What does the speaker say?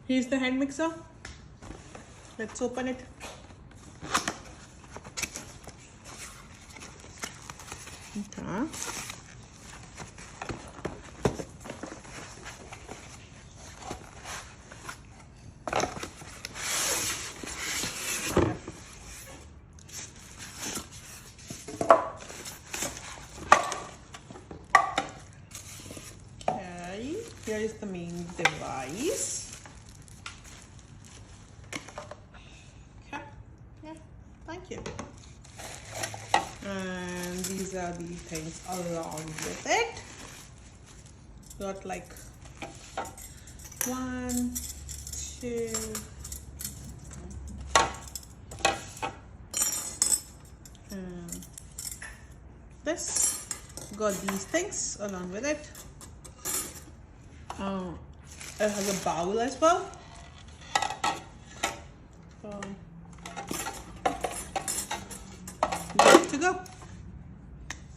Here's the hand mixer. Let's open it. Okay. Okay, here is the main device. Okay, yeah, thank you. And these are the things along with it. Got like 1, 2, and this. Got these things along with it. It has a bowl as well. So good to go.